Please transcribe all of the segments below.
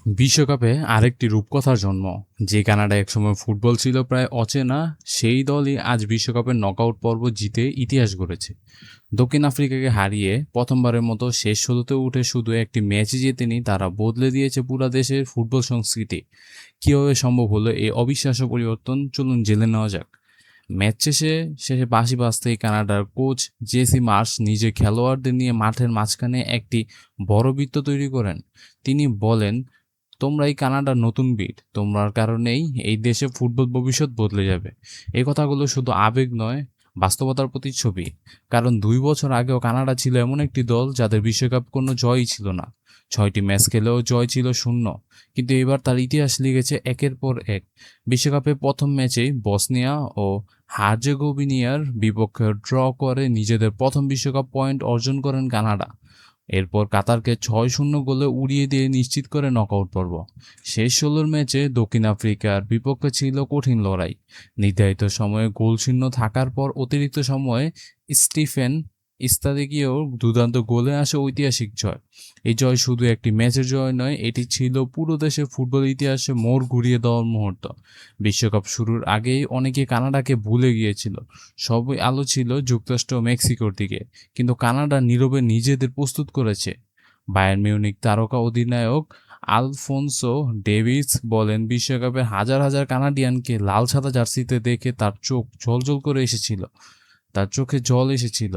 বিশ্বকাপে আরেকটি রূপকথার জন্ম। যে কানাডা একসময় ফুটবল ছিল প্রায় অচেনা, সেই দলই আজ বিশ্বকাপের নকআউট পর্ব জিতে ইতিহাস গড়েছে। দক্ষিণ আফ্রিকাকে হারিয়ে প্রথমবারের মতো শেষ ষোলোতে উঠে শুধু একটি ম্যাচই জেতেনি, তারা বদলে দিয়েছে পুরা দেশের ফুটবল সংস্কৃতি। কীভাবে সম্ভব হলো এই অবিশ্বাস্য পরিবর্তন, চলুন জেনে নেওয়া যাক। ম্যাচ শেষে শেষে বাঁশি বাজতেই কানাডার কোচ জেসি মার্শ নিজে খেলোয়াড়দের নিয়ে মাঠের মাঝখানে একটি বড় বৃত্ত তৈরি করেন। তিনি বলেন, তোমরাই কানাডার নতুন বীর, তোমার কারণেই এই দেশে ফুটবল ভবিষ্যৎ বদলে যাবে। এই কথাগুলো শুধু আবেগ নয়, বাস্তবতার প্রতিচ্ছবি। কারণ 2 বছর আগেও কানাডা ছিল এমন একটি দল যাদের বিশ্বকাপ কোনো জয়ই ছিল না। 6টি ম্যাচ খেলেও জয় ছিল শূন্য। কিন্তু এবার তার ইতিহাস লিখেছে একের পর এক। বিশ্বকাপে প্রথম ম্যাচেই বসনিয়া ও হার্জেগোভিনিয়ার বিপক্ষে ড্র করে নিজেদের প্রথম বিশ্বকাপ পয়েন্ট অর্জন করেন কানাডা। এরপর কাতারকে 6-0 গোলে উড়িয়ে দিয়ে নিশ্চিত করে নকআউট পর্ব। শেষ 16 ম্যাচে দক্ষিণ আফ্রিকার বিপক্ষে ছিল কঠিন লড়াই। নির্ধারিত সময়ে গোলশূন্য থাকার পর অতিরিক্ত সময়ে স্টিফেন ইস্তাদিকিও দুর্দান্ত গোলে আসে ঐতিহাসিক জয়। এই জয় শুধু একটি ম্যাচের জয় নয়, এটি ছিল পুরো দেশের ফুটবল ইতিহাসে মোড় ঘুরিয়ে দেওয়ার মুহূর্ত। বিশ্বকাপ শুরুর আগেই অনেকে কানাডাকে ভুলে গিয়েছিল। সবই আলো ছিল যুক্তরাষ্ট্র ও মেক্সিকোর দিকে। কিন্তু কানাডা নীরবে নিজেদের প্রস্তুত করেছে। বায়ার্ন মিউনিখ তারকা অধিনায়ক আলফোনসো ডেভিস বলেন, বিশ্বকাপে হাজার হাজার কানাডিয়ানকে লাল সাদা জার্সিতে দেখে তার চোখ জ্বলজ্বল করে এসেছিল। তার চোখে জল এসেছিল।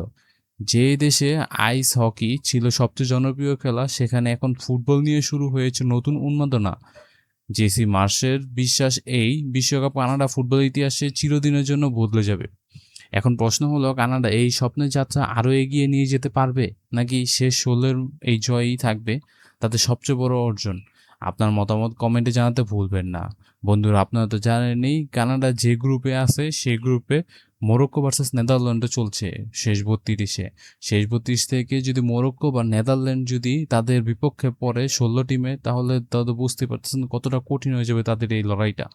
যে দেশে আইস হকি ছিল সবচেয়ে জনপ্রিয় খেলা, সেখানে এখন ফুটবল নিয়ে শুরু হয়েছে নতুন উন্মাদনা। জেসি মার্শের বিশ্বাস, এই বিশ্বকাপ কানাডা ফুটবল ইতিহাসে চিরদিনের জন্য বদলে যাবে। এখন প্রশ্ন হলো, কানাডা এই স্বপ্নের যাত্রা আরও এগিয়ে নিয়ে যেতে পারবে, নাকি শেষ 16-এর এই জয়ই থাকবে তাদের সবচেয়ে বড় অর্জন? আপনার মতামত কমেন্টে জানাতে ভুলবেন না। বন্ধুরা, আপনারা তো জানেনই কানাডা যে গ্রুপে আছে সেই গ্রুপে মরক্কো ভার্সেস নেদারল্যান্ডও চলছে শেষ 32-এ। শেষ 32 থেকে যদি মরক্কো বা নেদারল্যান্ড যদি তাদের বিপক্ষে পড়ে 16 টিমে, তাহলে বুঝতে পারতেছেন কতটা কঠিন হয়ে যাবে তাদের এই লড়াইটা।